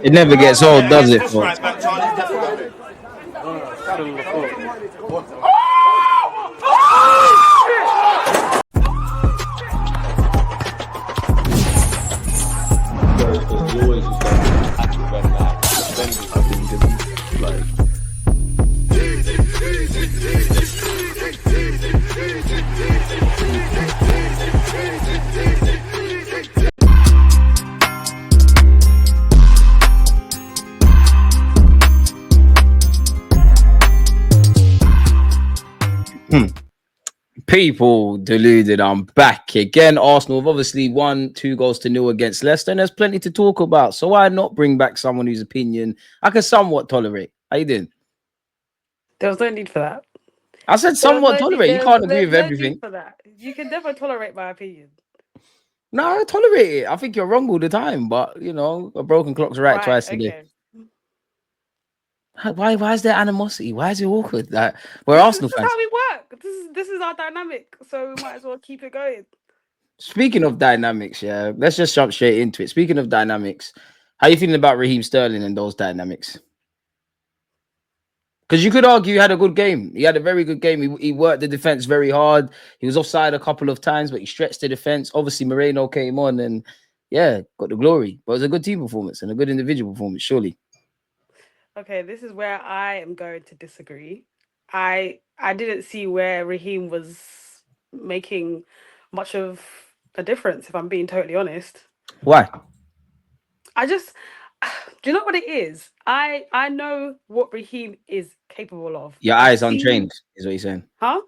It never gets old, does it, This folks? right back, Charlie's definitely. People deluded. I'm back again. Arsenal have obviously won 2-0 against Leicester, and there's plenty to talk about. So why not bring back someone whose opinion I can somewhat tolerate? How you doing? There was no need for that. I said somewhat tolerate. You can't agree with no everything. need for that. You can never tolerate my opinion. No, I tolerate it. I think you're wrong all the time, but you know, a broken clock's right twice a day. Why is there animosity? Why is it awkward? That we're Arsenal This is fans. how we work. This is our dynamic. So we might as well keep it going. Speaking of dynamics, yeah, let's just jump straight into it. Speaking of dynamics, how you feeling about Raheem Sterling and those dynamics? Because you could argue he had a good game. He had a very good game. He worked the defense very hard. He was offside a couple of times, but he stretched the defense. Obviously, Moreno came on and, yeah, got the glory. But it was a good team performance and a good individual performance, surely. Okay, this is where I am going to disagree. I didn't see where Raheem was making much of a difference, if I'm being totally honest. Why? Do you know what it is? I know what Raheem is capable of. Your eyes untrained, is what you're saying. Huh?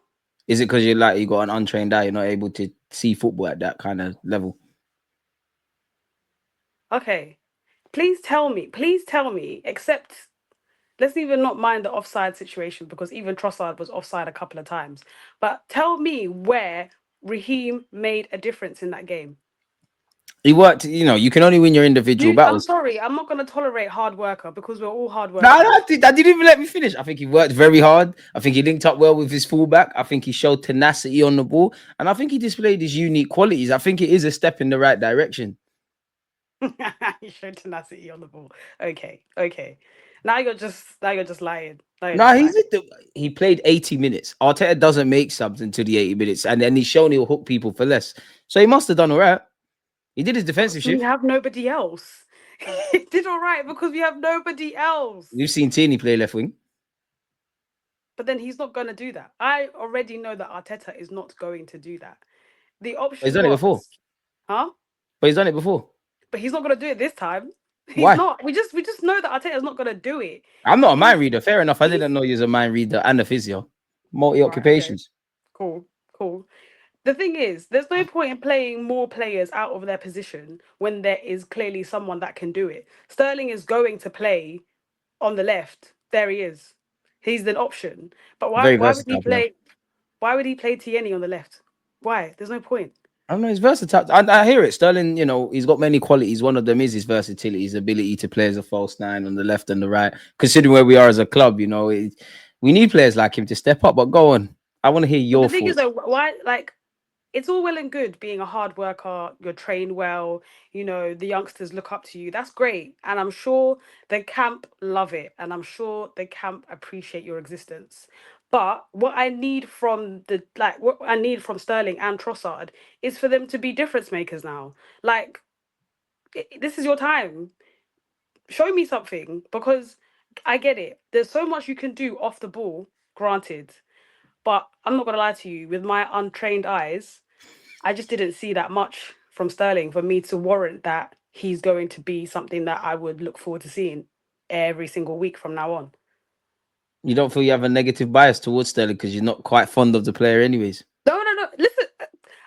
Is it because you got an untrained eye, you're not able to see football at that kind of level? Okay. Please tell me, except let's even not mind the offside situation because even Trossard was offside a couple of times. But tell me where Raheem made a difference in that game. He worked, you can only win your individual battles. I'm sorry, I'm not going to tolerate hard worker because we're all hard workers. No, I didn't even let me finish. I think he worked very hard. I think he linked up well with his fullback. I think he showed tenacity on the ball. And I think he displayed his unique qualities. I think it is a step in the right direction. He showed tenacity on the ball. Okay. Now you're just lying. He played 80 minutes. Arteta doesn't make subs until the 80 minutes. And then he's shown he'll hook people for less. So he must have done all right. He did his defensive shift. We have nobody else. He did all right because we have nobody else. You've seen Tierney play left wing. But then he's not going to do that. I already know that Arteta is not going to do that. The option He's done it before. Huh? But he's done it before. But he's not going to do it this time. Why? Not. We just know that Arteta is not going to do it. I'm not a mind reader. Fair enough. I didn't know you was a mind reader and a physio. Multi-occupations. Right, okay. Cool. The thing is, there's no point in playing more players out of their position when there is clearly someone that can do it. Sterling is going to play on the left. There he is. He's an option. But why would he play? Why would he play Tierney on the left? Why? There's no point. I don't know. He's versatile. I hear it. Sterling, he's got many qualities. One of them is his versatility, his ability to play as a false nine on the left and the right. Considering where we are as a club, we need players like him to step up. But go on. I want to hear your thoughts. The thing is, though, why, it's all well and good being a hard worker, you're trained well, the youngsters look up to you. That's great. And I'm sure the camp love it. And I'm sure the camp appreciate your existence. But what I need from Sterling and Trossard is for them to be difference makers now. This is your time. Show me something, because I get it. There's so much you can do off the ball, granted. But I'm not going to lie to you, with my untrained eyes, I just didn't see that much from Sterling for me to warrant that he's going to be something that I would look forward to seeing every single week from now on. You don't feel you have a negative bias towards Sterling because you're not quite fond of the player anyways? No. Listen,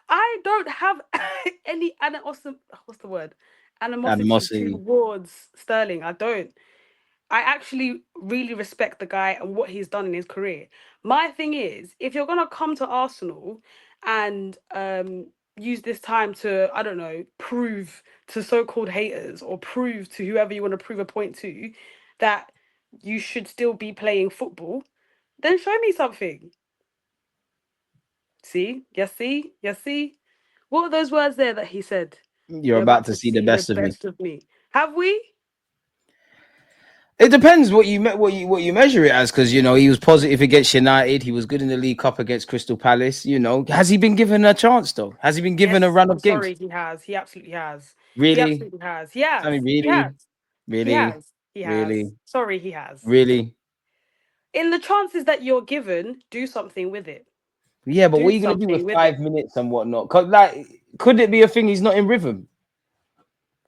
I don't have any animosity towards Sterling. I don't. I actually really respect the guy and what he's done in his career. My thing is, if you're going to come to Arsenal and use this time to, I don't know, prove to so-called haters or prove to whoever you want to prove a point to that you should still be playing football, then show me something. See? Yes, see? What are those words there that he said? You're about to see the best of me. Have we? It depends what you measure it as, because he was positive against United. He was good in the League Cup against Crystal Palace. Has he been given a chance though? Has he been given a Yes, run I'm of games? sorry, he has. He absolutely has. He Really, absolutely has. He has. Sammy? He has. Really, He really, has. He has. really, Sorry, he has. really. In the chances that you're given, do something with it. Yeah, but what Do are you gonna do with something with it. 5 minutes and whatnot? Could it be a thing he's not in rhythm?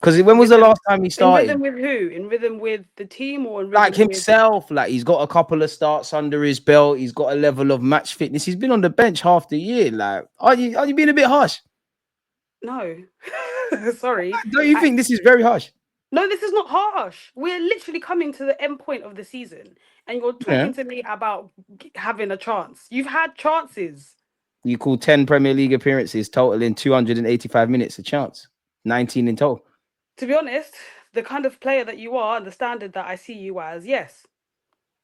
Because when was the Rhythm. last time he In started? rhythm with who? In rhythm with the team or in Like rhythm with. himself, like he's got a couple of starts under his belt. He's got a level of match fitness. He's been on the bench half the year. Like, are you being a bit harsh? No. Sorry. Don't you I, think this is very harsh? no, this is not harsh. We're literally coming to the end point of the season, and you're Yeah. talking to me about having a chance. You've had chances. You call 10 Premier League appearances, totaling 285 minutes, a chance. 19 in total. To be honest, the kind of player that you are and the standard that I see you as, yes.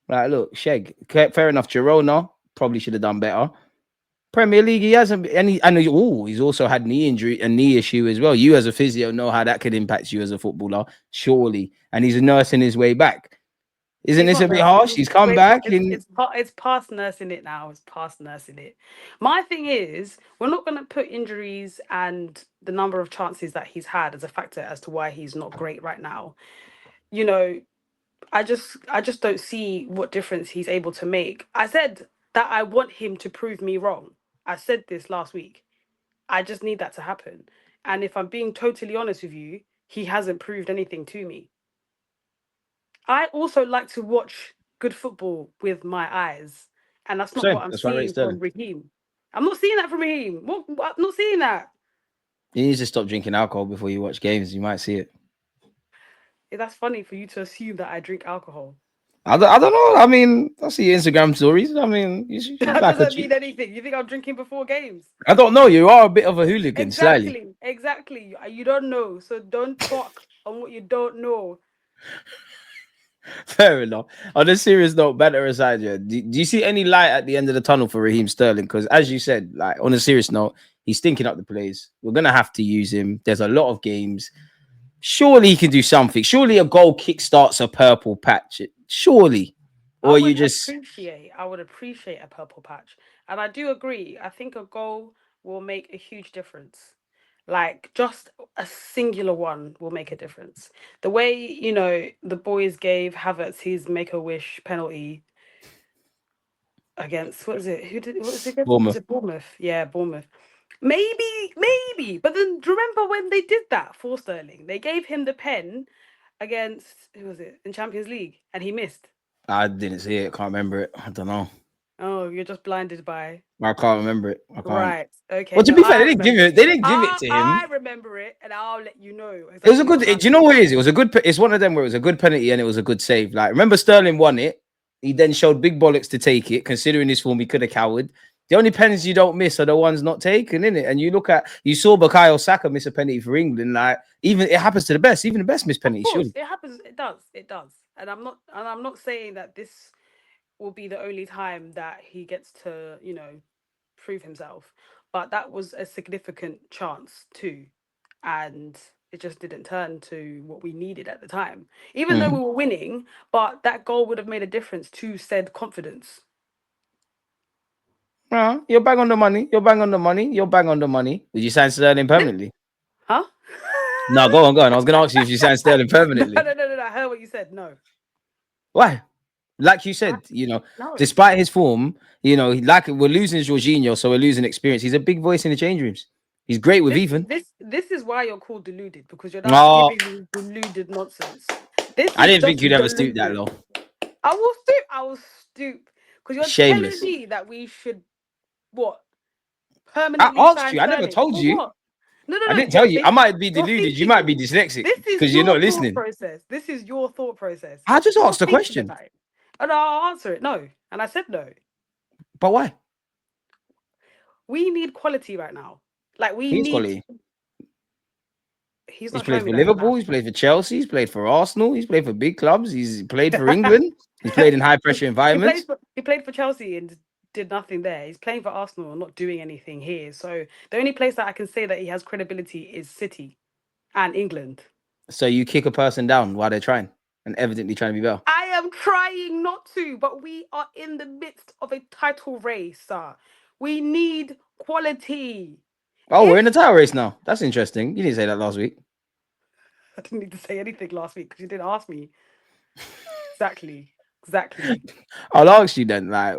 Like, look, Sheg, fair enough. Girona probably should have done better. Premier League, he hasn't, and he's also had a knee issue as well. You as a physio know how that could impact you as a footballer, surely. And he's nursing his way back. Isn't He's this not a bit nursing. harsh? He's come back in. It's past nursing it now. It's past nursing it. My thing is, we're not going to put injuries and the number of chances that he's had as a factor as to why he's not great right now. You know, I just don't see what difference he's able to make. I said that I want him to prove me wrong. I said this last week. I just need that to happen. And if I'm being totally honest with you, he hasn't proved anything to me. I also like to watch good football with my eyes, and that's not Same. what I'm That's why I rate seeing from Sterling. Raheem. I'm not seeing that from Raheem. What? I'm not seeing that. He needs to stop drinking alcohol before you watch games. You might see it. That's funny for you to assume that I drink alcohol. I don't know. I mean, I see Instagram stories. I mean, you That like a doesn't cheap. mean anything. You think I'm drinking before games? I don't know. You are a bit of a hooligan, slightly. Exactly, exactly. You don't know, so don't talk on what you don't know. Fair enough. On a serious note, better aside, yeah. Do you see any light at the end of the tunnel for Raheem Sterling? Because as you said, like on a serious note, he's stinking up the plays. We're gonna have to use him. There's a lot of games. Surely he can do something. Surely a goal kickstarts a purple patch. Surely, or you just I would appreciate a purple patch. And I do agree. I think a goal will make a huge difference. Like just a singular one will make a difference. The way, the boys gave Havertz his make a wish penalty against what is it? Who did what was it against? Was Bournemouth. it Bournemouth? Yeah, Bournemouth. Maybe. But then do you remember when they did that for Sterling? They gave him the pen against who was it in Champions League and he missed. I didn't see it. Can't remember it. I don't know. Oh, you're just blinded by. I can't remember it. I can't. Right. Okay. Well, to No, be fair, I they didn't give remember it. it. They didn't give it to I him. remember it, and I'll let you know It was a exactly good. what Do you happened. know what it is? It was a good. It's one of them where it was a good penalty and it was a good save. Like remember, Sterling won it. He then showed big bollocks to take it. Considering his form, he could have cowered. The only penalties you don't miss are the ones not taken, in it. And you saw Bukayo Saka miss a penalty for England. Like even it happens to the best. Even the best miss Of penalties. course, Surely. it happens. It does. It does. And I'm not saying that this will be the only time that he gets to, prove himself. But that was a significant chance too. And it just didn't turn to what we needed at the time. Even though we Mm. were winning, but that goal would have made a difference to said confidence. You're bang on the money. You're bang on the money. You're bang on the money. Did you sign Sterling permanently? Huh? No, go on, go on. I was going to ask you if you signed Sterling No, permanently. no, no, no, no. I heard what you said. No. Why? Like you Huh? said, No. despite his form, like we're losing Jorginho, so we're losing experience. He's a big voice in the change rooms. He's great with This even. this this is why you're called deluded because you're now Oh, giving me deluded nonsense. This I is didn't think just you'd ever stoop that deluded. low. I will stoop. I will stoop because you're telling Shameless. me that we should what I permanently asked sign you. I never Sterling told for you. what? No, no, I no. didn't tell you. I might be You're deluded. You might thinking. be dyslexic This is because you're your not thought listening. process. This is your thought process. I just You're asked the thinking question. about it, and I'll answer it. No, and I said no. But why? We need quality right now. Like we He's need. quality. He's He's not played showing me for that in the Liverpool. app. He's played for Chelsea. He's played for Arsenal. He's played for big clubs. He's played for England. He's played in high pressure environments. He played for Chelsea and did nothing there. He's playing for Arsenal and not doing anything here. So the only place that I can say that he has credibility is City and England. So you kick a person down while they're trying and evidently trying to be better. am trying not to, but we are in the midst of a title race, sir. We need quality. Oh, we're in the If title race now. That's interesting. You didn't say that last week. I didn't need to say anything last week because you didn't ask me. Exactly. Exactly. I'll ask you then. Like,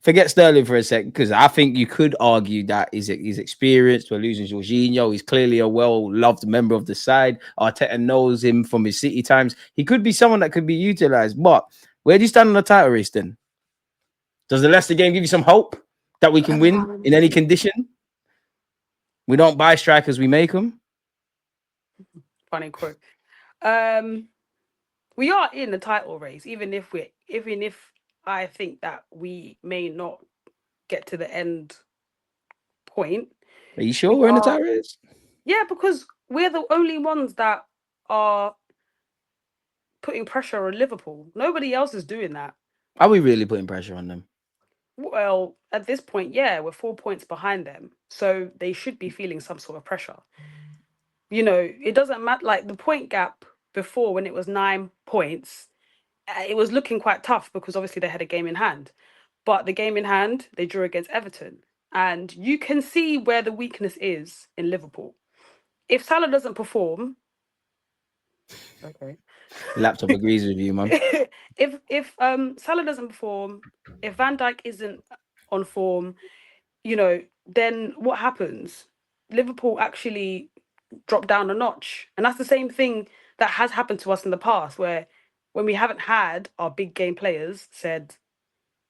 forget Sterling for a sec, because I think you could argue that he's experienced. We're losing Jorginho. He's clearly a well-loved member of the side. Arteta knows him from his City times. He could be someone that could be utilized. But where do you stand on the title race then? Does the Leicester game give you some hope that we can win in any condition? We don't buy strikers, we make them. Funny quote. We are in the title race, even if I think that we may not get to the end point. Are you sure We we're in the are, title race? yeah, because we're the only ones that are putting pressure on Liverpool. Nobody else is doing that. Are we really putting pressure on them? Well, at this point, yeah, we're 4 points behind them, so they should be feeling some sort of pressure. You know, it doesn't matter. Like the point gap before, when it was 9 points, it was looking quite tough because obviously they had a game in hand. But the game in hand, they drew against Everton. And you can see where the weakness is in Liverpool. If Salah doesn't perform, okay. Laptop agrees with you, man. if Salah doesn't perform, if Van Dijk isn't on form, you know, then what happens? Liverpool actually drop down a notch. And that's the same thing that has happened to us in the past, where when we haven't had our big game players, said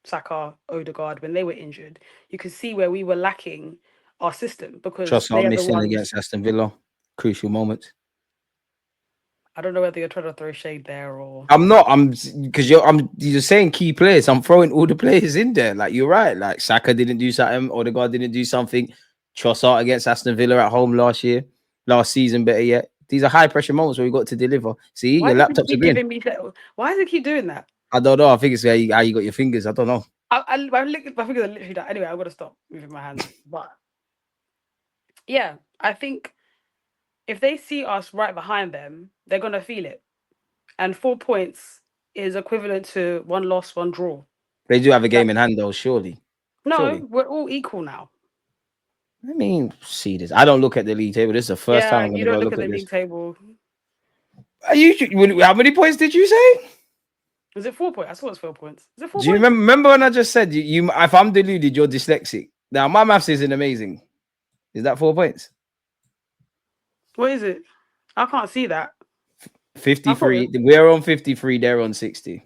Saka, Odegaard, when they were injured, you could see where we were lacking our system because Trossard they are the missing ones. against Aston Villa. Crucial moments. I don't know whether you're trying to throw shade there or. I'm not. I'm because you're saying key players. I'm throwing all the players in there. Like you're right. Like Saka didn't do something. Odegaard didn't do something. Trossard against Aston Villa at home last season. Better yet, these are high pressure moments where we got to deliver. See, Why your does it laptop's keep agreeing. giving me that? Why does it keep doing that? I don't know. I think it's how you got your fingers. I don't know. My fingers are literally that. Anyway, I've got to stop moving my hands. But yeah, I think if they see us right behind them, they're gonna feel it. And 4 points is equivalent to one loss, one draw. They do have a game That in hand, though. Surely, no, surely. we're all equal now. Let me see this. I don't look at the league table. This is the first time Yeah, I'm going you to go don't look look at at the this. league table. Are you? How many points did you say? Was it 4 points? I saw it's 4 points. Is it four Do you points? remember when I just said you? If I'm deluded, you're dyslexic. Now my maths isn't amazing. Is that 4 points? What is it? I can't see that. I thought 53. it We're on 53. They're on 60.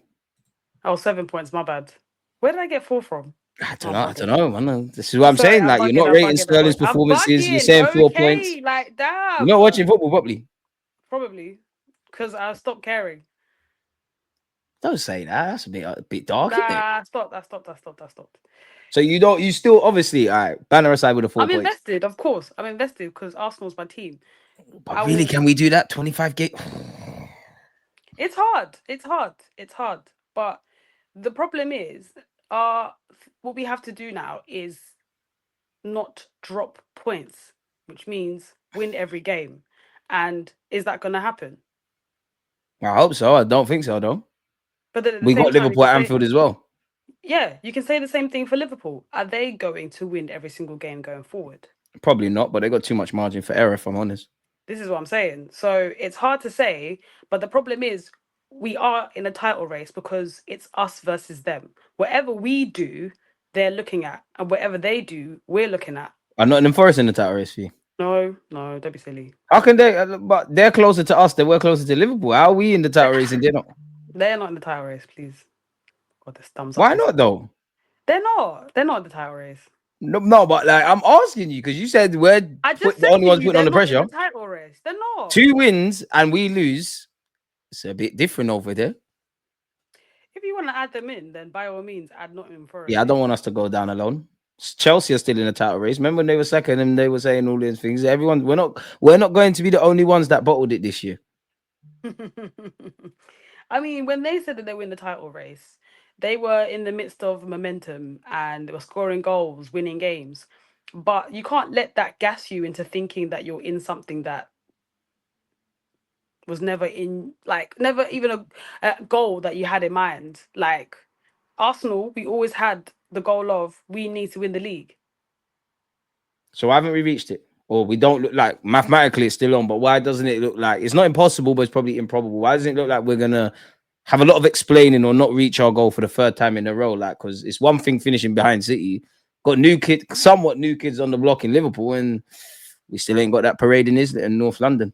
was 7 points. My bad. Where did I get 4 from? I don't I'm know. I don't bugging. know, man. This is what I'm Sorry, saying. I'm Like you're bugging. not I'm rating bugging. I'm Sterling's bugging. I'm performances. You're bugging. saying 4 points. Okay, like You're not damn. watching football properly. Probably because I stopped caring. Don't say that. That's a bit dark, isn't it? Nah, I stopped. I stopped. I stopped. I stopped. So you don't. You still obviously. All right. Banner aside with the four I'm points. invested, of course. I'm invested because Arsenal's my team. But I really, will. can we do that? 25 game. It's hard. It's hard. It's hard. But the problem is, what we have to do now is not drop points, which means win every game. And is that going to happen? I hope so. I don't think so, though. But then at the We same got time, you Liverpool can at say, Anfield as well. yeah, you can say the same thing for Liverpool. Are they going to win every single game going forward? Probably not, but they got too much margin for error, if I'm honest. This is what I'm saying. So it's hard to say, but the problem is we are in a title race because it's us versus them. Whatever we do, they're looking at, and whatever they do, we're looking at. I'm not in Forest in the title race for you. No, no, don't be silly. How can they? But they're closer to us. They were closer to Liverpool. How are we in the title race and they're not? They're not in the title race, please. Got this thumbs up Why this. not though? They're not. They're not in the title race. No, no, but like I'm asking you because you said we're I just the said only to ones you, putting on they're the not in pressure. the title race. They're not. 2 wins and we lose. It's a bit different over there. If you want to add them in, then by all means, add Nottingham Yeah, Forest I don't in. want us to go down alone. Chelsea are still in the title race. Remember when they were second and they were saying all these things. Everyone, we're not going to be the only ones that bottled it this year. I mean, when they said that they were in the title race, they were in the midst of momentum and they were scoring goals, winning games. But you can't let that gas you into thinking that you're in something that was never in, like, never even a goal that you had in mind. Like Arsenal, we always had the goal of we need to win the league. So haven't we reached it? Or we don't look like mathematically it's still on, but why doesn't it look like it's not impossible, but it's probably improbable? Why doesn't it look like we're gonna have a lot of explaining or not reach our goal for the third time in a row? Like, because it's one thing finishing behind City, got somewhat new kids on the block in Liverpool, and we still ain't got that parade in North London.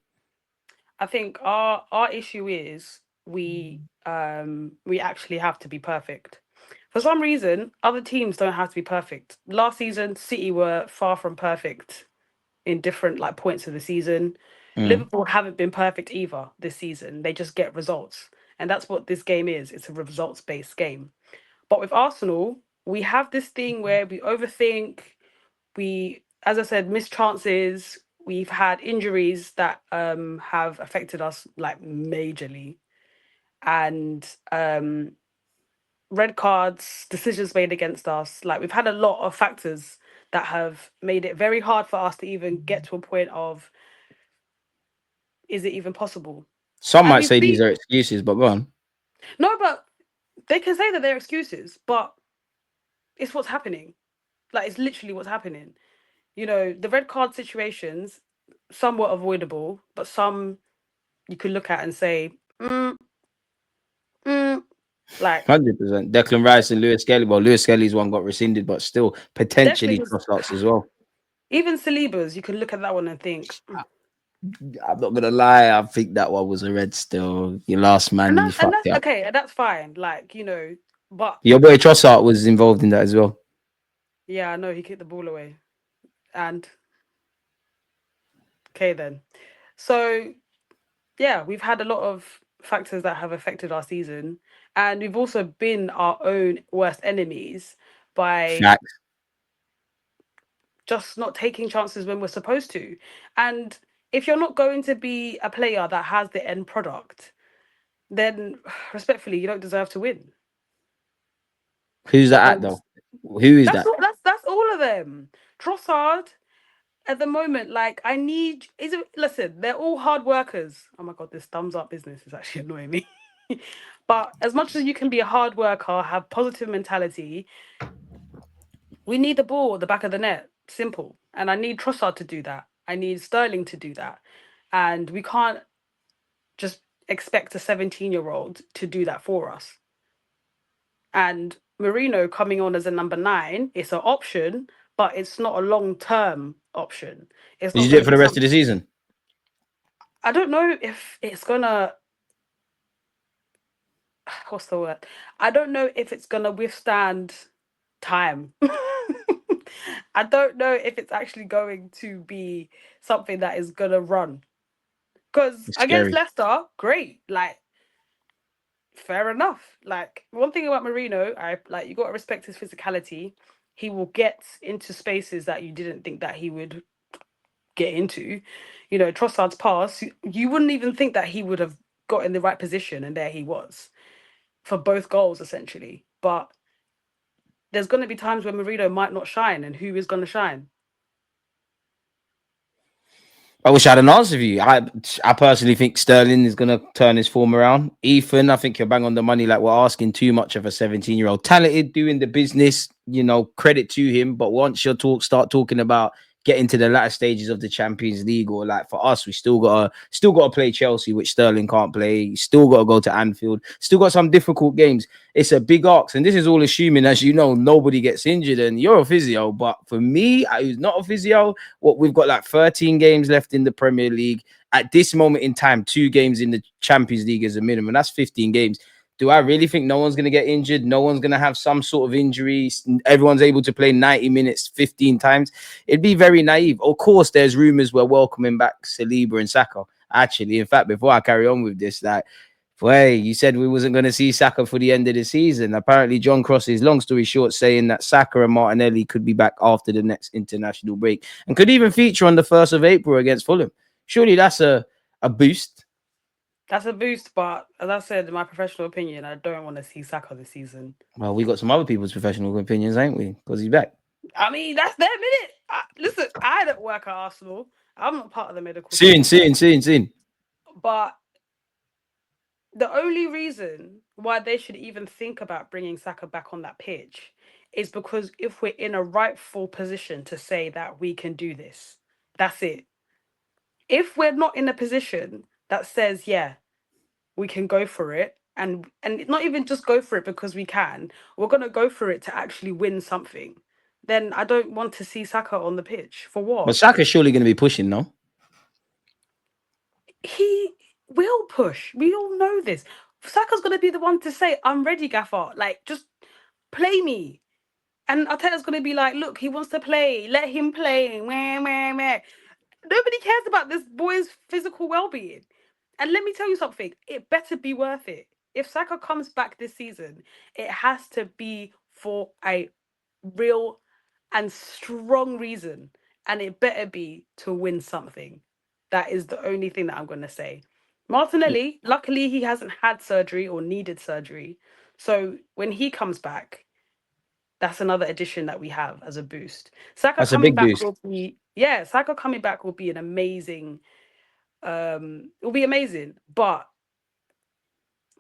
I think our issue is we actually have to be perfect. For some reason, other teams don't have to be perfect. Last season, City were far from perfect in different like points of the season. Mm. Liverpool haven't been perfect either this season. They just get results. And that's what this game is. It's a results based game. But with Arsenal, we have this thing where we overthink, we, as I said, miss chances. We've had injuries that have affected us like majorly. And red cards, decisions made against us. Like we've had a lot of factors that have made it very hard for us to even get to a point of, is it even possible? Some And might we've say these beat, are excuses, but go on. no, but they can say that they're excuses, but it's what's happening. Like it's literally what's happening. You know, the red card situations, some were avoidable, but some you could look at and say, mm, like 100%. Declan Rice and Lewis Kelly. Well, Lewis Kelly's one got rescinded, but still definitely potentially was. Trossard's as well. Even Saliba's, you can look at that one and think, I'm not gonna lie, I think that one was a red still. Your last man, you and fucked that's it up. okay, and that's fine. Like you know, but Your boy Trossard was involved in that as well. yeah, I know he kicked the ball away, and okay then. So yeah, we've had a lot of factors that have affected our season, and we've also been our own worst enemies by Facts. just not taking chances when we're supposed to. And if you're not going to be a player that has the end product, then respectfully, you don't deserve to win. Who's that at Because though? Who is that? that's all of them. Trossard at the moment, like I need is it listen, they're all hard workers. Oh my god, this thumbs up business is actually annoying me. But as much as you can be a hard worker, have positive mentality, we need the ball at the back of the net. Simple. And I need Trossard to do that. I need Sterling to do that. And we can't just expect a 17-year-old to do that for us. And Marino coming on as a number 9, it's an option, but it's not a long-term option. It's Did not you do going it to for be the rest of something. the season? I don't know if it's gonna, what's the word? I don't know if it's gonna withstand time. I don't know if it's actually going to be something that is gonna run. Because It's against scary. Leicester, great. Like, fair enough. Like, one thing about Marino, I like you gotta respect his physicality. He will get into spaces that you didn't think that he would get into. You know, Trossard's pass, you wouldn't even think that he would have got in the right position, and there he was for both goals essentially. But there's going to be times where Marino might not shine, and who is going to shine? I wish I had an answer for you. I personally think Sterling is gonna turn his form around. Ethan, I think you're bang on the money. Like we're asking too much of a 17-year-old, talented, doing the business. You know, credit to him. But once you start talking about getting to the latter stages of the Champions League, or like for us, we still gotta play Chelsea, which Sterling can't play. Still gotta go to Anfield. Still got some difficult games. It's a big ask, and this is all assuming, as you know, nobody gets injured. And you're a physio, but for me, who's not a physio, what we've got like 13 games left in the Premier League at this moment in time, 2 games in the Champions League as a minimum. That's 15 games. Do I really think no one's going to get injured? No one's going to have some sort of injury. Everyone's able to play 90 minutes 15 times. It'd be very naive. Of course, there's rumors we're welcoming back Saliba and Saka. Actually, in fact, before I carry on with this, like, boy, you said we wasn't going to see Saka for the end of the season. Apparently, John Cross is, long story short, saying that Saka and Martinelli could be back after the next international break and could even feature on the 1st of April against Fulham. Surely that's a boost. That's a boost, but as I said, in my professional opinion, I don't want to see Saka this season. Well, we got some other people's professional opinions, ain't we? Because he's back. I mean, that's their minute. Listen, I don't work at Arsenal. I'm not part of the medical Soon, team, soon, soon, soon. but The only reason why they should even think about bringing Saka back on that pitch is because if we're in a rightful position to say that we can do this, that's it. If we're not in a position that says, yeah, we can go for it, and not even just go for it because we can, we're gonna go for it to actually win something, then I don't want to see Saka on the pitch. For But what? Saka's surely going to be pushing, no? He will push. We all know this. Saka's gonna be the one to say, I'm ready, Gaffer. Like, just play me. And Arteta's gonna be like, look, he wants to play. Let him play. Meh, meh, meh. Nobody cares about this boy's physical well-being. And let me tell you something, it better be worth it. If Saka comes back this season, it has to be for a real and strong reason. And it better be to win something. That is the only thing that I'm going to say. Martinelli, luckily, he hasn't had surgery or needed surgery. So when he comes back, that's another addition that we have as a boost. Saka That's a coming big back boost. will be, yeah, Saka coming back will be an amazing, it will be amazing. But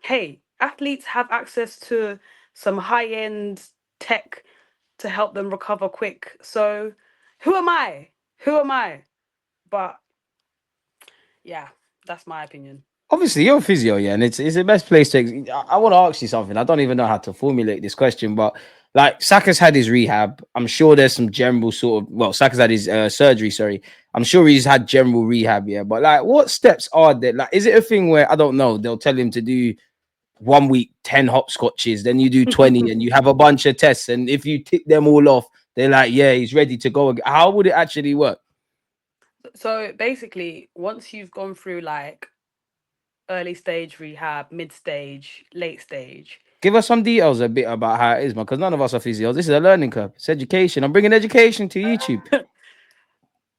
hey, athletes have access to some high-end tech to help them recover quick. So who am I? Who am I? But yeah, that's my opinion. Obviously, you're a physio, yeah, and it's the best place to. I want to ask you something. I don't even know how to formulate this question, but like Saka's had his rehab. I'm sure there's some general sort of. Well, Saka's had his surgery. Sorry, I'm sure he's had general rehab. Yeah, but like, what steps are there? Like, is it a thing where I don't know? They'll tell him to do 1 week 10 hopscotches, then you do 20, and you have a bunch of tests, and if you tick them all off, they're like, yeah, he's ready to go again. How would it actually work? So basically, once you've gone through like early stage rehab, mid stage, late stage, Give us some details a bit about how it is, man, because none of us are physios. This is a learning curve. It's education. I'm bringing education to YouTube.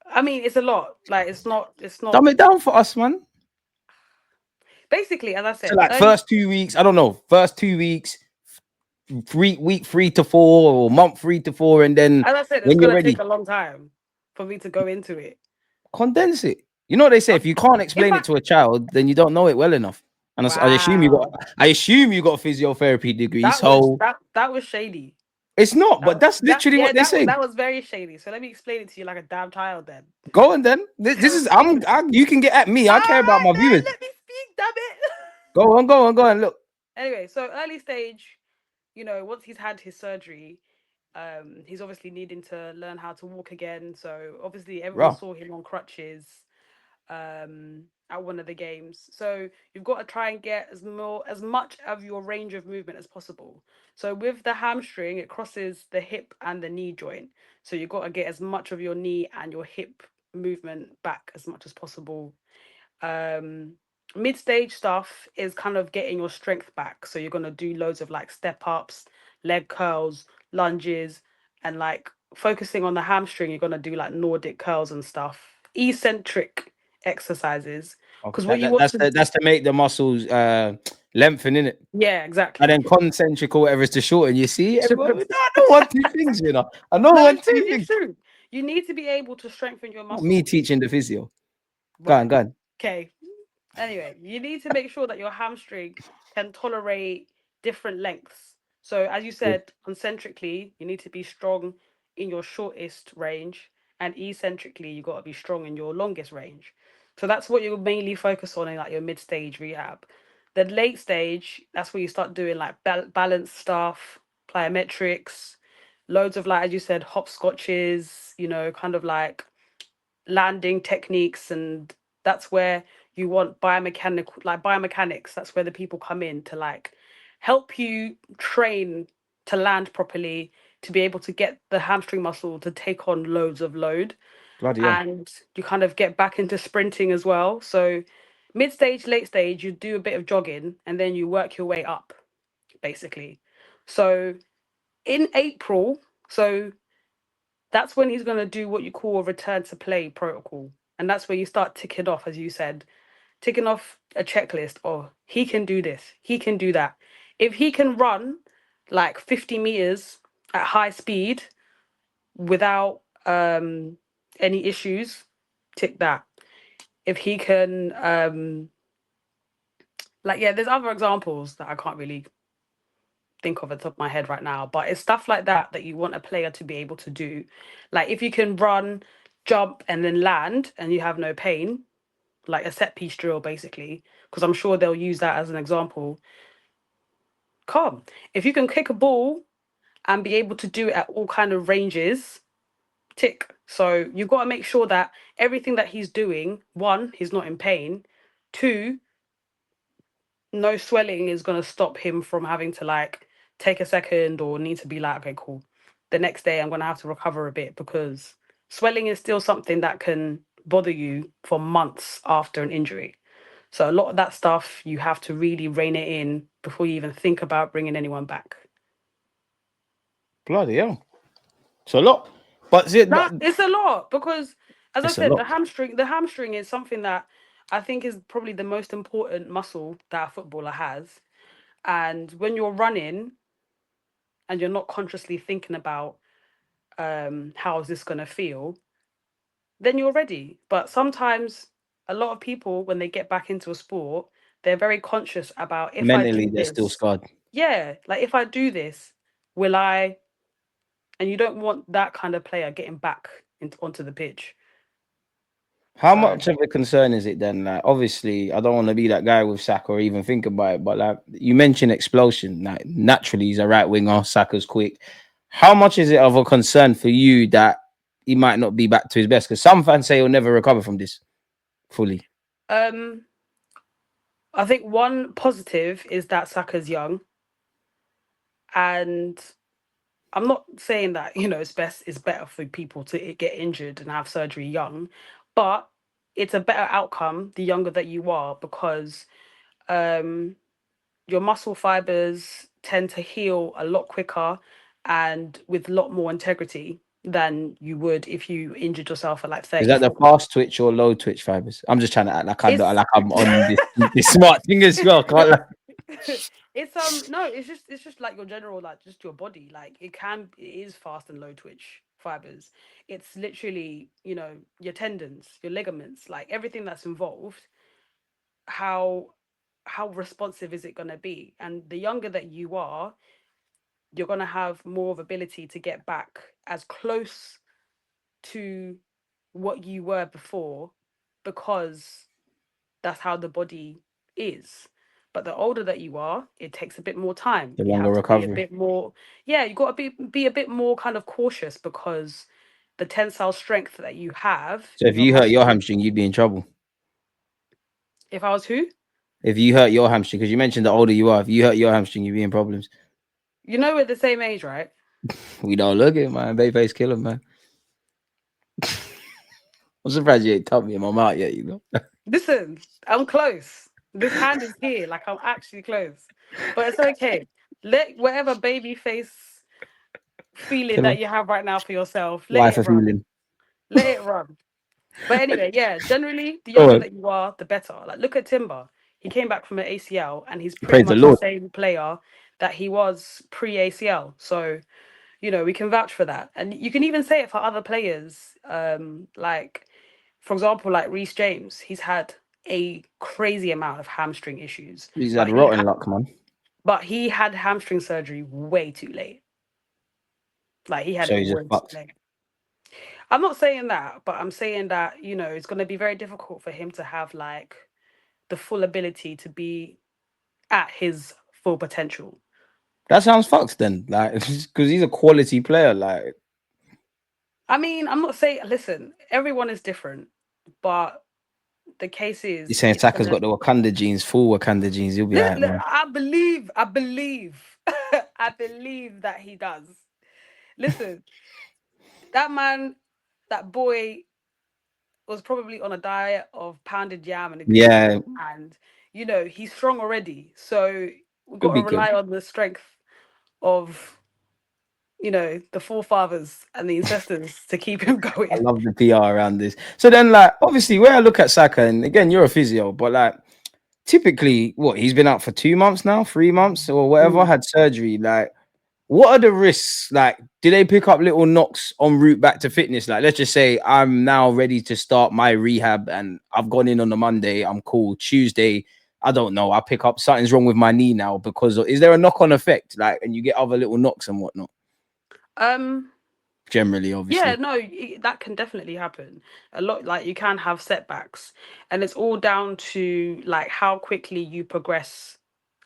I mean, it's a lot. Like, it's not. Dumb it down for us, man. Basically, as I So, said, like, early. first 2 weeks, I don't know, first 2 weeks, week 3 to 4, or month 3 to 4, and then As I said, it's when you're gonna take ready, a long time for me to go into it. condense it. You know what they say: if you can't In explain it fact, to a child, then you don't know it well enough. And I assume you got, wow, I assume you got a physiotherapy degree, that was so that was shady. it's not. That But was that's that literally yeah, what they say. that was very shady. So let me explain it to you like a damn child then. Go on, then. This is So you can get at me. I care about ah, my no, viewers. let me speak, damn it. Go on, go on, go on. Look, Anyway, so early stage, once he's had his surgery, he's obviously needing to learn how to walk again. So obviously everyone bro. saw him on crutches at one of the games. So you've got to try and get as much of your range of movement as possible. So with the hamstring, it crosses the hip and the knee joint. So you've got to get as much of your knee and your hip movement back as much as possible. um Mid stage stuff is kind of getting your strength back, so you're going to do loads of like step ups, leg curls, lunges, and like focusing on the hamstring, you're going to do like Nordic curls and stuff, eccentric exercises, Okay, because what you want to. that's to make the muscles lengthen in it, Yeah, and exactly. then concentric or whatever is to shorten. You see, everybody, No, no, I know one two things, you know. I know one it's true, two it's things. true. You need to be able to strengthen your Not me muscles. teaching the physio. Go on, Right. go on. Okay. Anyway, you need to make sure that your hamstring can tolerate different lengths. So, as you Good. said, concentrically, you need to be strong in your shortest range, and eccentrically, you got to be strong in your longest range. So that's what you mainly focus on in like your mid-stage rehab. The late stage, that's where you start doing like balance stuff, plyometrics, loads of like, as you said, hopscotches. Kind of like landing techniques, and that's where you want biomechanics. That's where the people come in to like help you train to land properly, to be able to get the hamstring muscle to take on loads of load, Bloody hell. and you kind of get back into sprinting as well. So mid stage, late stage, you do a bit of jogging and then you work your way up, basically. So in April, so that's when he's going to do what you call a return to play protocol. And that's where you start ticking off, as you said, ticking off a checklist. Oh, he can do this, he can do that. If he can run like 50 meters at high speed without any issues, tick that. If he can Like, yeah, there's other examples that I can't really think of at the top of my head right now, but it's stuff like that that you want a player to be able to do. Like, if you can run, jump, and then land, and you have no pain, like a set piece drill, basically, because I'm sure they'll use that as an example. Come, if you can kick a ball and be able to do it at all kind of ranges, tick. So you've got to make sure that everything that he's doing, one, he's not in pain. Two, no swelling is going to stop him from having to like take a second or need to be like, okay, cool. The next day I'm going to have to recover a bit, because swelling is still something that can bother you for months after an injury. So a lot of that stuff you have to really rein it in before you even think about bringing anyone back. Bloody hell. It's a lot. But it, That it's a lot, because as I it's a said, lot. the hamstring is something that I think is probably the most important muscle that a footballer has. And when you're running and you're not consciously thinking about how is this gonna feel, then you're ready. But sometimes a lot of people, when they get back into a sport, they're very conscious about, if I Mentally, do they're still this, scarred. yeah, like if I do this, will I? And you don't want that kind of player getting back onto the pitch. How So much of a concern is it then? Like, obviously, I don't want to be that guy with Saka or even think about it, but like you mentioned explosion, like naturally he's a right winger, Saka's quick. How much is it of a concern for you that he might not be back to his best? Because some fans say he'll never recover from this fully. um I think one positive is that Saka's young, and I'm not saying that, it's better for people to get injured and have surgery young, but it's a better outcome the younger that you are, because um your muscle fibers tend to heal a lot quicker and with a lot more integrity than you would if you injured yourself at like Is that the 34. fast twitch or low twitch fibers? I'm just trying to act like It's like I'm on this smart thing as well. Can't lie. it's no, it's just like your general, like just your body. Like it is fast and low twitch fibers. It's literally, your tendons, your ligaments, like everything that's involved. How how responsive is it gonna be? And the younger that you are, you're gonna have more of ability to get back as close to what you were before, because that's how the body is. But the older that you are, it takes a bit more time. The You longer have to be a recovery. bit more, yeah, you got to be a bit more kind of cautious, because the tensile strength that you have So in if your you hurt your muscle. hamstring, you'd be in trouble. If I was who? If you hurt your hamstring, because you mentioned the older you are, if you hurt your hamstring, you'd be in problems. We're the same age, right? We don't look it, man. Babyface killer, man. I'm surprised you ain't told me in my mouth yet, you know. Listen, I'm close. This hand is here, like I'm actually close. But it's okay. Let whatever baby face feeling Killer. that you have right now for yourself, let Wife it of run. feeling. Let it run. But anyway, yeah, generally, the Go younger on. that you are, the better. Like, look at Timber. He came back from an ACL and he's pretty Praise the much the Lord. same player that he was pre ACL. So, we can vouch for that. And you can even say it for other players. Like, for example, like Reece James, he's had a crazy amount of hamstring issues, He's had but he rotten had luck, man. hamstring surgery way too late. Like he had So it he's just way too fucked. late. I'm not saying that, but I'm saying that, it's going to be very difficult for him to have like the full ability to be at his full potential. That sounds fucked then. Like, because he's a quality player. Like, I mean, I'm not saying, listen, everyone is different, but the case you're is, saying it's Saka's gonna. got the Wakanda genes, full Wakanda genes. He'll be all right, man. I believe, I believe that he does. Listen, that man, that boy was probably on a diet of pounded yam and a Yeah, gooner, and he's strong already. So we've he'll got to be good. rely on the strength of the forefathers and the ancestors to keep him I going. love the PR around this. So then, like, obviously, where I look at Saka, and again, you're a physio, but like, typically, what he's been out for 2 months now, 3 months, or whatever, Mm. had surgery. Like, what are the risks? Like, do they pick up little knocks en route back to fitness? Like, let's just say I'm now ready to start my rehab and I've gone in on the Monday, I'm cool. Tuesday, I don't know. I pick up something's wrong with my knee now because is there a knock on effect? Like, and you get other little knocks and whatnot. Um, Generally, yeah, obviously. no, that can definitely happen. A lot, like you can have setbacks, and it's all down to like how quickly you progress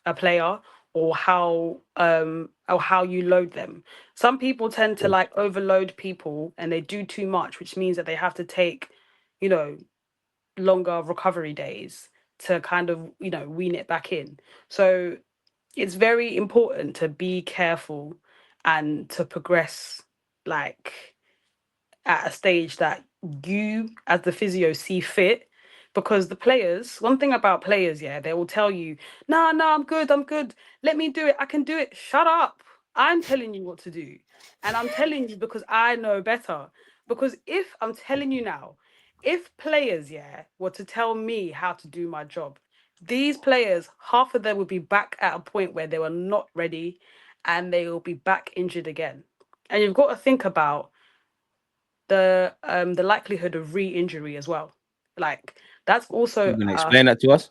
a player or how you load them. Some people tend to like overload people and they do too much, which means that they have to take, you know, longer recovery days to kind of, wean it back in. So it's very important to be careful and to progress like at a stage that you as the physio see fit, because the players, one thing about players, yeah, they will tell you, no, no, I'm good, let me do it, I can do it. Shut up, I'm telling you what to do, and I'm telling you because I know better. Because if I'm telling you now, if players, yeah, were to tell me how to do my job, these players, half of them would be back at a point where they were not ready, and they will be back injured again. And you've got to think about the likelihood of re-injury as well. Like that's also You're gonna explain that to us?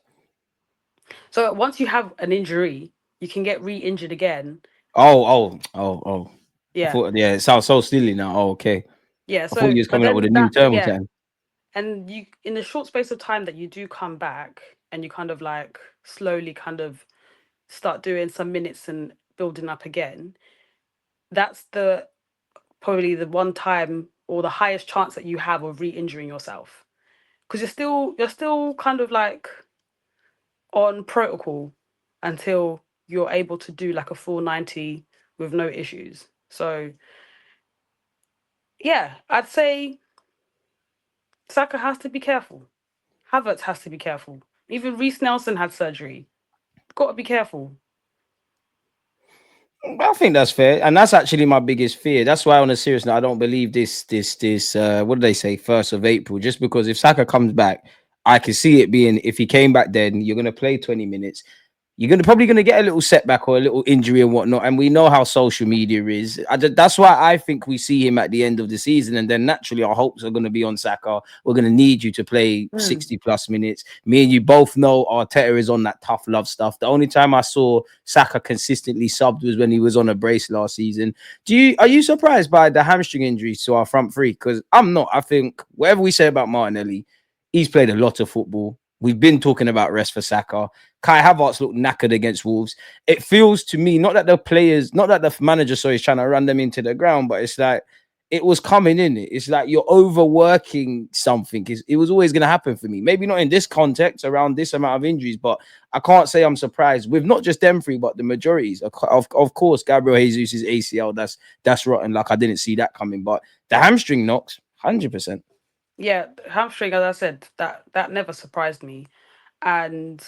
so once you have an injury, you can get re-injured again. Oh. I Yeah. thought, yeah, it sounds so silly now. Oh, okay. Yeah. I thought So you was but coming up with a then new that, term or yeah. something. And you, in the short space of time that you do come back and you kind of like slowly kind of start doing some minutes and building up again, that's the probably the one time or the highest chance that you have of re-injuring yourself. Because you're still kind of like on protocol until you're able to do like a full 90 with no issues. So yeah, I'd say Saka has to be careful. Havertz has to be careful. Even Reece Nelson had surgery. Got to be careful. I think that's fair, and that's actually my biggest fear. That's why, on a serious note, I don't believe this. What do they say? 1st of April. Just because if Saka comes back, I can see it being. If he came back, then you're gonna play 20 minutes. You're gonna probably gonna get a little setback or a little injury and whatnot. And we know how social media is. That's why I think we see him at the end of the season, and then naturally our hopes are gonna be on Saka. We're gonna need you to play Mm. 60 plus minutes. Me and you both know Arteta is on that tough love stuff. The only time I saw Saka consistently subbed was when he was on a brace last season. Are you surprised by the hamstring injuries to our front three? Because I'm not. I think whatever we say about Martinelli, he's played a lot of football. We've been talking about rest for Saka. Kai Havertz looked knackered against Wolves. It feels to me not that the players, not that the manager, sorry, is trying to run them into the ground, but it's like it was coming in. It's like you're overworking something. It was always going to happen for me. Maybe not in this context around this amount of injuries, but I can't say I'm surprised with not just them three, but the majorities. Of course, Gabriel Jesus' ACL. That's rotten. Like I didn't see that coming, but the hamstring knocks, 100%. Yeah, hamstring, as I said, that never surprised me. And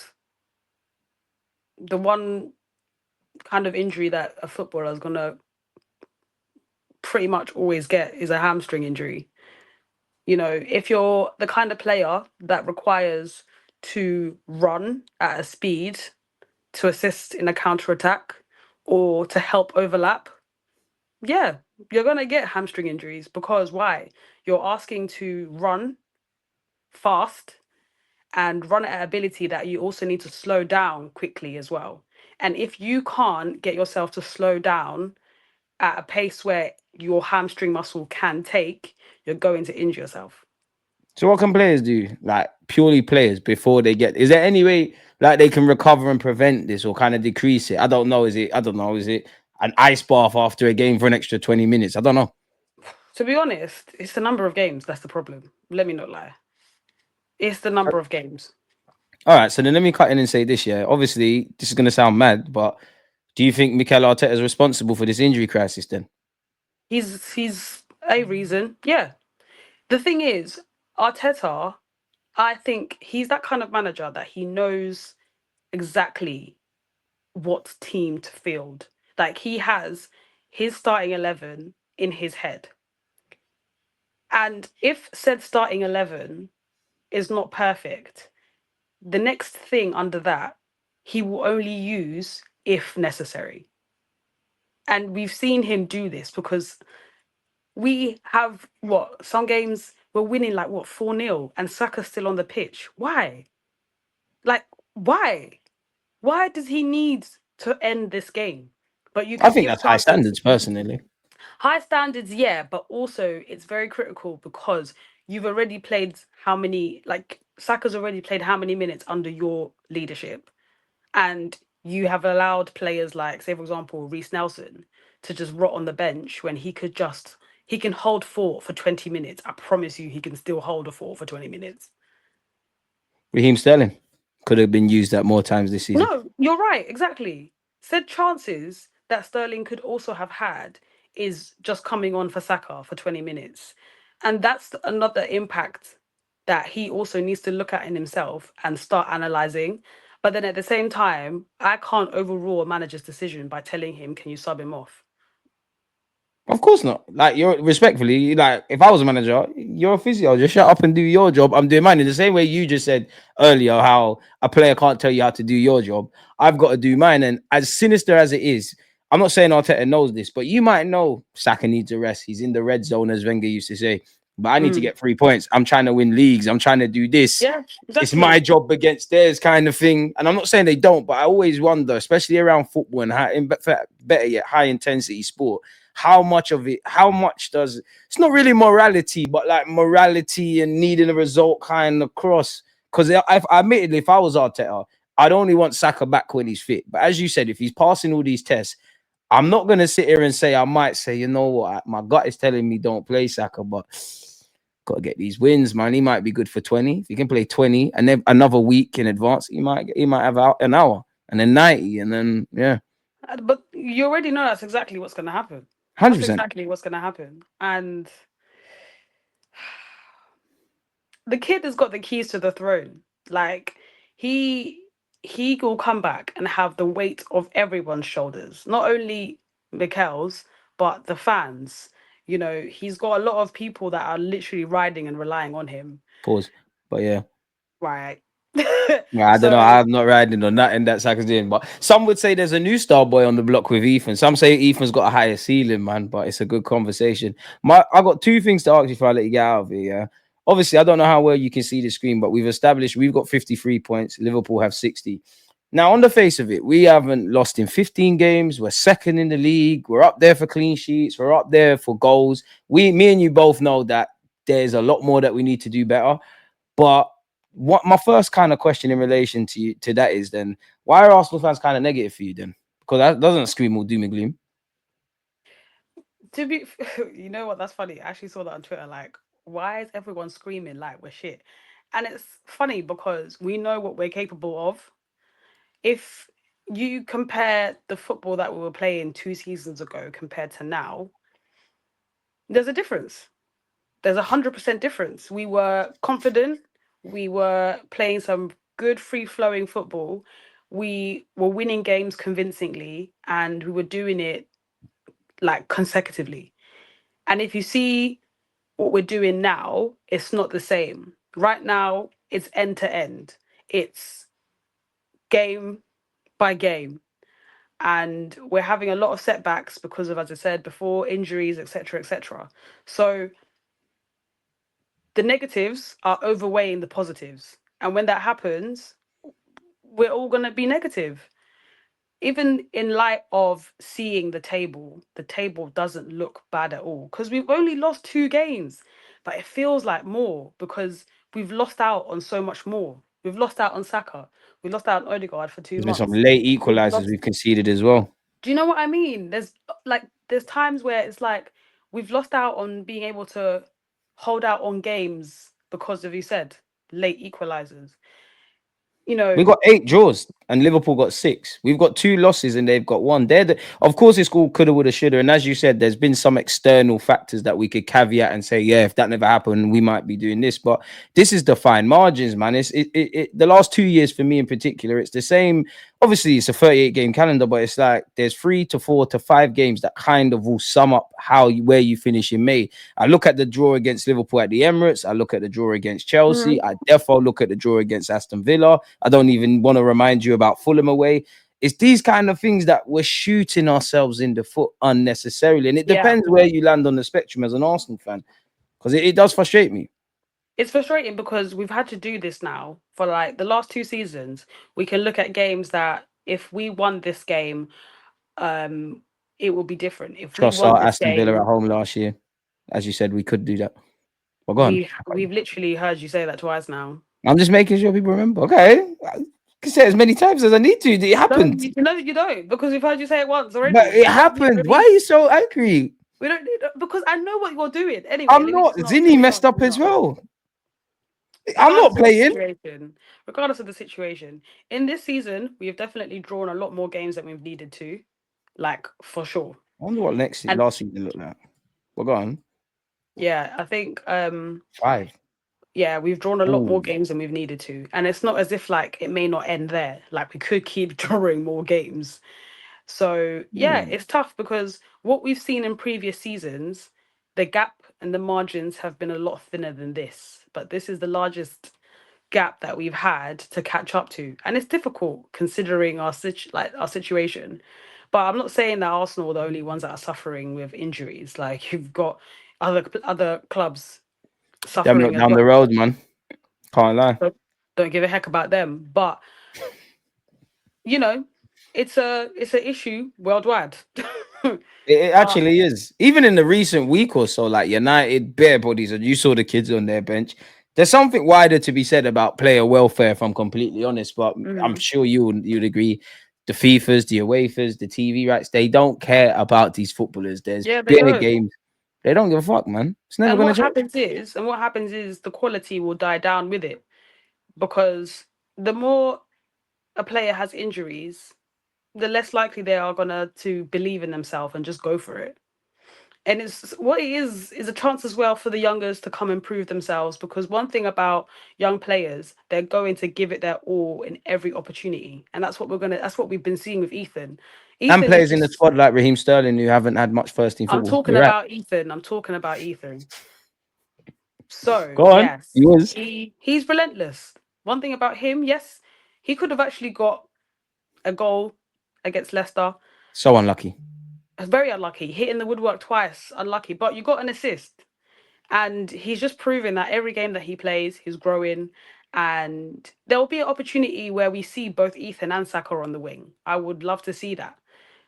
the one kind of injury that a footballer is gonna pretty much always get is a hamstring injury. If you're the kind of player that requires to run at a speed to assist in a counter attack or to help overlap, yeah, you're going to get hamstring injuries because why? You're asking to run fast and run at ability that you also need to slow down quickly as well. And if you can't get yourself to slow down at a pace where your hamstring muscle can take, you're going to injure yourself. So what can players do? Like purely players before they get? Is there any way like they can recover and prevent this or kind of decrease it? I don't know. I don't know. Is it an ice bath after a game for an extra 20 minutes? I don't know. To be honest, it's the number of games that's the problem. Let me not lie. It's the number of games. All right. So then let me cut in and say this. Yeah. Obviously, this is going to sound mad, but do you think Mikel Arteta is responsible for this injury crisis? Then He's a reason. Yeah. The thing is, Arteta, I think he's that kind of manager that he knows exactly what team to field. Like he has his starting 11 in his head. And if said starting 11 is not perfect, the next thing under that, he will only use if necessary. And we've seen him do this because we have what some games we're winning like what 4-0 and Saka's still on the pitch. Why? Like Why? Why does he need to end this game? But you I can think give that's high chances. standards, personally. High standards, yeah, but also it's very critical because you've already played how many, like Saka's already played how many minutes under your leadership, and you have allowed players like, say, for example, Reece Nelson to just rot on the bench when he can hold fort for 20 minutes. I promise you, he can still hold a fort for 20 minutes. Raheem Sterling could have been used at more times this season. No, you're right, exactly. Said chances that Sterling could also have had is just coming on for Saka for 20 minutes. And that's another impact that he also needs to look at in himself and start analysing. But then at the same time, I can't overrule a manager's decision by telling him, can you sub him off? Of course not. Like, you're respectfully, like, if I was a manager, you're a physio. Just shut up and do your job. I'm doing mine. In the same way you just said earlier how a player can't tell you how to do your job. I've got to do mine. And as sinister as it is, I'm not saying Arteta knows this, but you might know Saka needs a rest. He's in the red zone, as Wenger used to say. But I need to Mm. get 3 points. I'm trying to win leagues. I'm trying to do this. Yeah, It's my exactly. job against theirs, kind of thing. And I'm not saying they don't, but I always wonder, especially around football and better yet, high intensity sport, how much of it, how much does it's not really morality, but like morality and needing a result kind of cross. Because if admittedly, if I was Arteta, I'd only want Saka back when he's fit. But as you said, if he's passing all these tests, I'm not gonna sit here and say I might say, you know what, my gut is telling me don't play Saka, but gotta get these wins, man. He might be good for 20. If he can play 20 and then another week in advance, he might have an hour and then 90, and then yeah, But you already know that's exactly what's going to happen. That's 100%. exactly what's going to happen. And the kid has got the keys to the throne. Like he he will come back and have the weight of everyone's shoulders, not only Mikel's, but the fans. You know, he's got a lot of people that are literally riding and relying on him. Pause. But yeah. Right. Yeah, I don't know. So I'm not riding on nothing that Saka's doing, but some would say there's a new star boy on the block with Ethan. Some say Ethan's got a higher ceiling, man. But it's a good conversation. I got two things to ask you before I let you get out of here. Yeah, obviously I don't know how well you can see the screen, but we've established we've got 53 points. Liverpool have 60. Now, on the face of it, we haven't lost in 15 games. We're second in the league. We're up there for clean sheets. We're up there for goals. Me and you both know that there's a lot more that we need to do better. But what my first kind of question in relation to that is then why are Arsenal fans kind of negative for you then? Because that doesn't scream all doom and gloom. to be, you know what? That's funny. I actually saw that on Twitter. Like, why is everyone screaming like we're shit? And it's funny because we know what we're capable of. If you compare the football that we were playing 2 seasons ago compared to now, there's a difference. There's 100% difference. We were confident. We were playing some good free flowing football. We were winning games convincingly, and we were doing it like consecutively. And if you see what we're doing now, it's not the same. Right now, it's end to end. It's game by game. And we're having a lot of setbacks because of, as I said before, injuries, etc., etc. So the negatives are overweighing the positives, and when that happens, we're all going to be negative. Even in light of seeing the table doesn't look bad at all because we've only lost 2 games, but it feels like more because we've lost out on so much more. We've lost out on Saka. We lost out on Odegaard for two There's been some months. late We've equalizers lost. we've conceded as well. Do you know what I mean? There's times where it's like we've lost out on being able to hold out on games because of, you said, late equalizers. You We know, got 8 draws and Liverpool got 6. We've got 2 losses and they've got 1. Of course, it's called coulda, woulda, shoulda. And as you said, there's been some external factors that we could caveat and say, yeah, if that never happened, we might be doing this. But this is the fine margins, man. The last 2 years for me in particular, it's the same. Obviously, it's a 38 game calendar, but it's like there's 3 to 4 to 5 games that kind of will sum up where you finish in May. I look at the draw against Liverpool at the Emirates. I look at the draw against Chelsea. mhm, I therefore look at the draw against Aston Villa. I don't even want to remind you about Fulham away. It's these kind of things that we're shooting ourselves in the foot unnecessarily. And it yeah, depends where you land on the spectrum as an Arsenal fan, because it does frustrate me. It's frustrating because we've had to do this now for like the last 2 seasons. We can look at games that if we won this game, um, it will be different. If we Trust won our this Aston Villa at game, home last year. As you said, we could do that. Well, go on. we've literally heard you say that twice now. I'm just making sure people remember. Okay. I can say it as many times as I need to. It No, happened. you don't, because we've heard you say it once But already. it We don't need a happened. Why are repeat. you so angry? We don't need, because I know what you're doing. Anyway, I'm let me not. just not. Zinni messed up as well. I'm not Regardless of the playing. situation, regardless of the situation, in this season, we have definitely drawn a lot more games than we've needed to, like for sure. I wonder what And last season looked like. Well, go on. yeah, I think 5. yeah, we've drawn a lot more Ooh. games than we've needed to. And it's not as if like it may not end there. Like we could keep drawing more games. So yeah, Hmm. it's tough because what we've seen in previous seasons, the gap and the margins have been a lot thinner than this. But this is the largest gap that we've had to catch up to, and it's difficult considering our situation. But I'm not saying that Arsenal are the only ones that are suffering with injuries. Like you've got other clubs Them suffering look as down the well. road, man. Can't lie. Don't give a heck about them. But you know, it's a issue worldwide. It But actually is. Even in the recent week or so, like United, bare bodies, and you saw the kids on their bench. There's something wider to be said about player welfare, if I'm completely honest. But I'm mhm. sure you'd agree. The FIFAs, the UEFAs, the TV rights, they don't care about these footballers. There's Yeah, they bare don't. games. They don't give a fuck, man. It's never And gonna what change. happens is, and what happens is, the quality will die down with it because the more a player has injuries, the less likely they are gonna to believe in themselves and just go for it. And it's what it is a chance as well for the youngers to come and prove themselves, because one thing about young players, they're going to give it their all in every opportunity. And that's what we've been seeing with Ethan. And Ethan is players in the just squad like Raheem Sterling who haven't had much first team I'm football. talking You're right. about Ethan. I'm talking about Ethan. So Go on. He yes, was he's relentless. One thing about him, yes, he could have actually got a goal against Leicester. so unlucky. Very unlucky. Hitting the woodwork twice, unlucky. But you got an assist. And he's just proving that every game that he plays, he's growing. And there will be an opportunity where we see both Ethan and Saka on the wing. I would love to see that.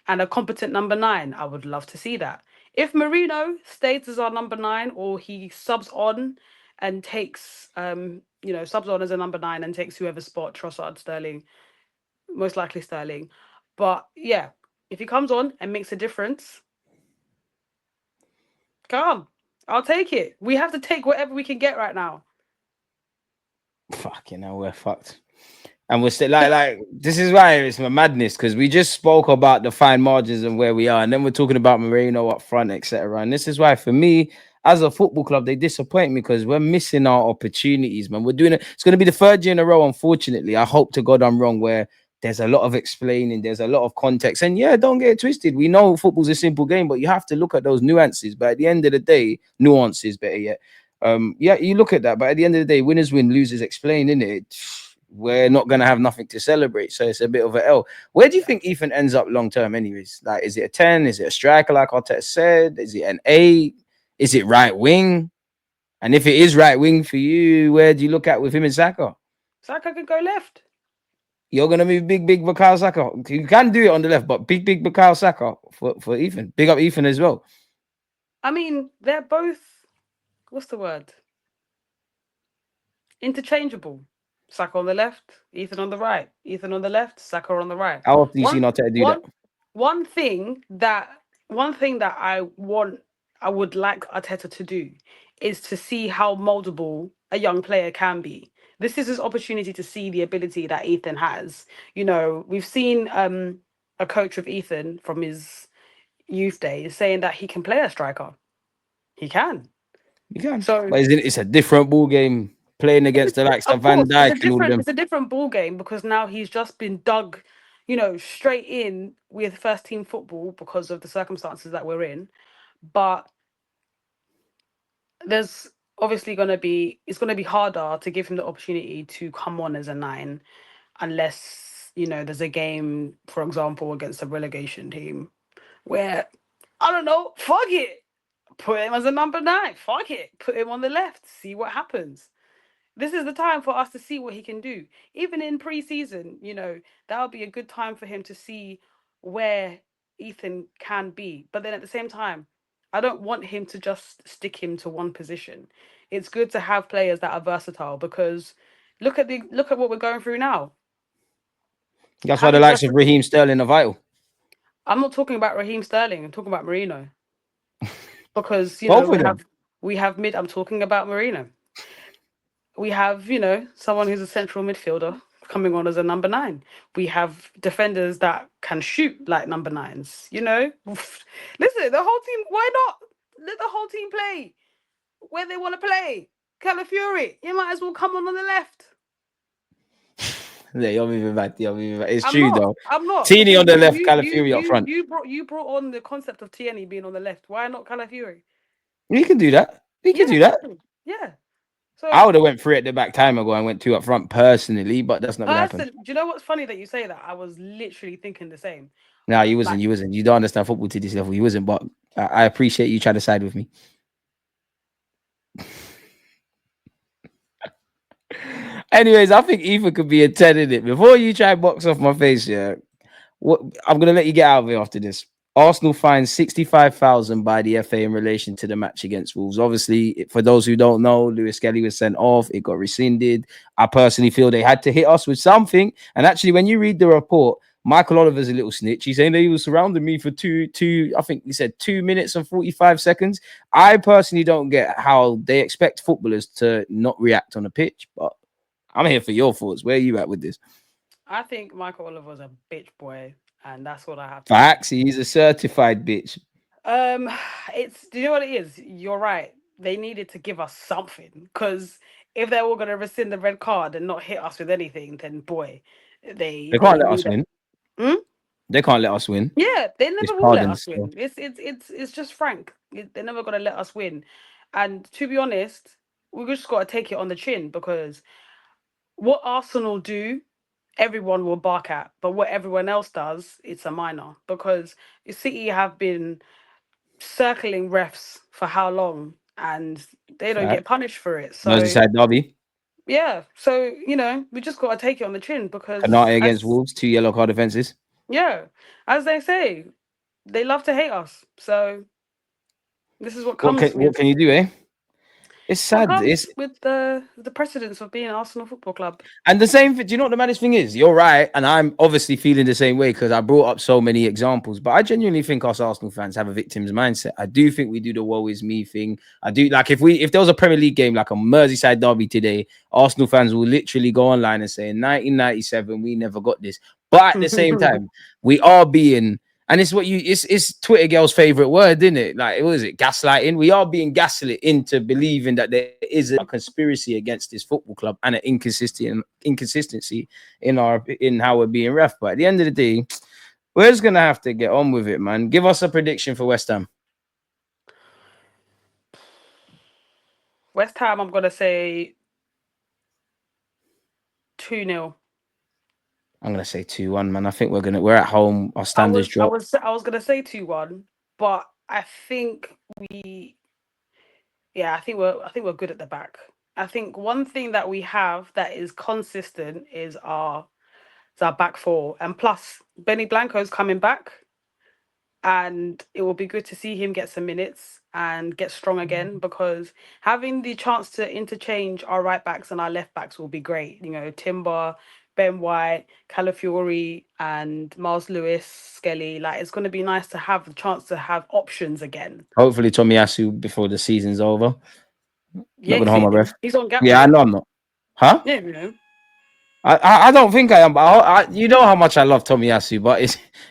And a competent number nine, I would love to see that. If Marino stays as our number nine, or he subs on and takes, subs on as a number nine and takes whoever spot, Trossard, Sterling, most likely Sterling. But yeah, if he comes on and makes a difference, come, I'll take it. We have to take whatever we can get right now. Fucking hell, we're fucked. And we're still like this is why it's my madness, because we just spoke about the fine margins and where we are, and then we're talking about Moreno up front, etc. And this is why, for me, as a football club, they disappoint me because we're missing our opportunities, man. We're doing it. It's going to be the third year in a row, unfortunately. I hope to God I'm wrong, where there's a lot of explaining, there's a lot of context, and yeah, don't get it twisted. We know football's a simple game, but you have to look at those nuances. But at the end of the day, nuances, better yet. Yeah, you look at that, but at the end of the day, winners win, losers explain, innit? We're not gonna have nothing to celebrate, so it's a bit of a L. Where do you think Ethan ends up long term, anyways? Like, is it a 10? Is it a striker, like Arteta said? Is it an 8? Is it right wing? And if it is right wing for you, where do you look at with him and Saka? Saka could go left. You're gonna move big Bukayo Saka. You can do it on the left, but big Bukayo Saka for Ethan. Big up Ethan as well. I mean, they're both, what's the word? Interchangeable. Saka on the left, Ethan on the right. Ethan on the left, Saka on the right. How often do you see One Arteta do that? one one thing that I would like Arteta to do is to see how moldable a young player can be. This is his opportunity to see the ability that Ethan has. We've seen a coach of Ethan from his youth days saying that he can play a striker. He can. You can, So but it's a different ball game playing against the likes of of Van course, Dijk and all of them. it's a different ball game because now he's just been dug, straight in with first team football because of the circumstances that we're in. But there's obviously it's gonna be harder to give him the opportunity to come on as a nine unless, there's a game, for example, against a relegation team where I don't know, fuck it. Put him as a number nine. Fuck it. Put him on the left. See what happens. This is the time for us to see what he can do. Even in pre-season, that would be a good time for him to see where Ethan can be. But then at the same time, I don't want him to just stick him to one position. It's good to have players that are versatile because look at what we're going through now. That's why the Having likes just of Raheem Sterling are vital. I'm not talking about Raheem Sterling, I'm talking about Marino. Because, Both we of them. have mid I'm talking about Marino. We have, someone who's a central midfielder coming on as a number nine. We have defenders that can shoot like number nines, Listen, the whole team, why not? Let the whole team play where they want to play. Calafiori, you might as well come on the left. Yeah, you're moving back. You're moving back. It's I'm true not. though. I'm not Teeny because on the you left, you you Calafiori up you front. you brought on the concept of Tierney being on the left. Why not Calafiori? We can do that. We can Yeah, do that. exactly. Yeah. I So would have went three at the back time ago and went two up front personally, but that's not gonna happen. do you know what's funny that you say that? I was literally thinking the same. No, you wasn't. Like, You wasn't. You don't understand football to this level. You wasn't. But I appreciate you trying to side with me. Anyways, I think Ethan could be a 10 in it. Before you try and box off my face, yeah. What I'm gonna let you get out of it after this. Arsenal fined 65,000 by the FA in relation to the match against Wolves. Obviously, for those who don't know, Lewis Kelly was sent off. It got rescinded. I personally feel they had to hit us with something. And actually, when you read the report, Michael Oliver's a little snitch. He's saying that he was surrounding me for I think he said 2 minutes and 45 seconds. I personally don't get how they expect footballers to not react on a pitch, but I'm here for your thoughts. Where are you at with this? I think Michael Oliver's a bitch boy, and that's what I have to say. Facts, he's a certified bitch. Um, do you know what it is? You're right. They needed to give us something because if they were going to rescind the red card and not hit us with anything, then boy, They they can't let knew us that. win. Hmm? They can't let us win. Yeah, they It's never will let pardons us still. win. It's just frank. They're never going to let us win. And to be honest, we just got to take it on the chin because what Arsenal do, everyone will bark at, but what everyone else does, it's a minor because City have been circling refs for how long and they don't get Fact. punished for it. So Merseyside derby. yeah, so we just got to take it on the chin because Canate against as Wolves. 2 yellow card offences. yeah, as they say, they love to hate us. So this is what What comes can you do, eh? It's what sad. comes It's with the precedence of being an Arsenal Football Club. And the same thing, do you know what the maddest thing is? You're right, and I'm obviously feeling the same way because I brought up so many examples. But I genuinely think us Arsenal fans have a victim's mindset. I do think we do the woe is me thing. I do like if there was a Premier League game like a Merseyside derby today, Arsenal fans will literally go online and say in 1997 we never got this. But at the same time, we are being and it's what it's Twitter girl's favorite word, isn't it? Like, what is it? Gaslighting. We are being gaslit into believing that there is a conspiracy against this football club and an inconsistency in how we're being ref. But at the end of the day, we're just gonna have to get on with it, man. Give us a prediction for West Ham. West Ham, I'm gonna say 2-0. I'm gonna say 2-1, man. I think we're at home. Our I standards was I drop. was I was gonna say 2-1, but I think we yeah, I think we're good at the back. I think one thing that we have that is consistent is our back four, and plus Benny Blanco's coming back, and it will be good to see him get some minutes and get strong again because having the chance to interchange our right backs and our left backs will be great. Timber, Ben White, Calafiori, and Miles Lewis, Skelly. Like it's going to be nice to have the chance to have options again. Hopefully, Tomiyasu before the season's over. Not Yeah, gonna hold my breath. he's on gap Yeah, I year. know I'm not. Huh? Yeah. I don't think I am, but you know how much I love Tomiyasu, but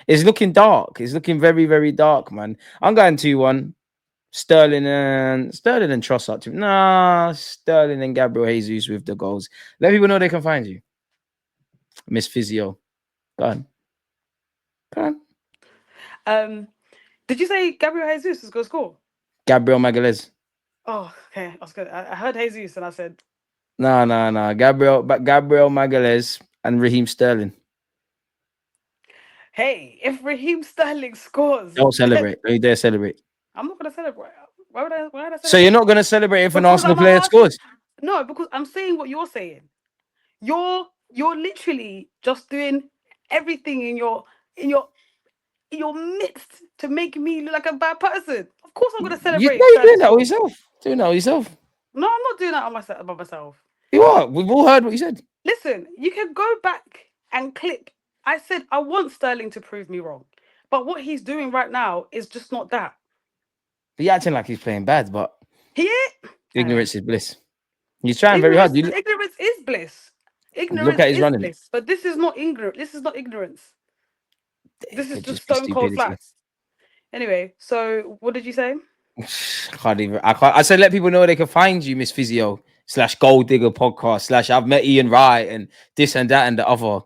it's looking dark. It's looking very, very dark, man. I'm going 2-1. Sterling and Trossard. Nah, Sterling and Gabriel Jesus with the goals. Let people know they can find you. Miss Physio. Go on. Go on. Did you say Gabriel Jesus is going to score? Gabriel Magalhaes. Oh, okay. I was good. I heard Jesus and I said, No. Gabriel Magalhaes and Raheem Sterling. hey, if Raheem Sterling scores, Don't celebrate. Don't you dare celebrate. I'm not gonna celebrate. Why would I So you're celebrate? not going to celebrate if an Because Arsenal I'm an player Arsenal. scores? No, because I'm saying what you're saying. You're literally just doing everything in your midst to make me look like a bad person. Of course, I'm gonna You, celebrate no, you're doing Sterling's that with goal. yourself. Doing that with yourself. No, I'm not doing that on myself by myself. You are. We've all heard what you said. Listen, you can go back and clip. I said I want Sterling to prove me wrong, but what he's doing right now is just not that. But you're acting like he's playing bad, but He is. ignorance is bliss. He's trying very hard. Ignorance is bliss. Look Ignorance at his is running. bliss. But this is not ignorant. This is not ignorance. This It is could just just be stone cold stupidity. facts. Anyway, so what did you say? I can't even. I can't. I said let people know where they can find you, Miss Physio / Gold Digger podcast / I've met Ian Wright and this and that and the other.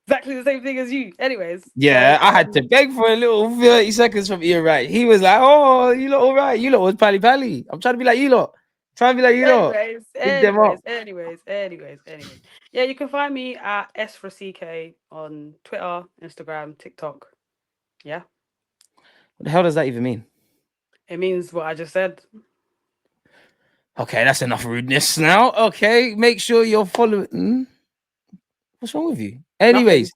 Exactly the same thing as you. Anyways. Yeah, so, I had to beg for a little 30 seconds from Ian Wright. He was like, "Oh, you lot all right? You lot was pally pally." I'm trying to be like you lot. Trying to be like you lot. Big them up. anyways. Yeah, you can find me at S for CK on Twitter, Instagram, TikTok. Yeah. What the hell does that even mean? It means what I just said. Okay, that's enough rudeness now. Okay, make sure you're following. What's wrong with you? Anyways,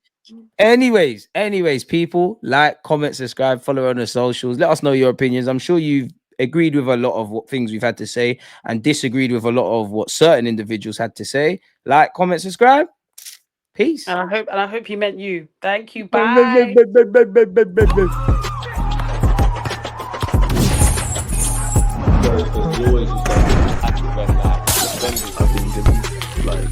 people, like, comment, subscribe, follow on the socials. Let us know your opinions. I'm sure you've agreed with a lot of what things we've had to say and disagreed with a lot of what certain individuals had to say. Like, comment, subscribe. Peace. And I hope he meant you. Thank you. Bye. Like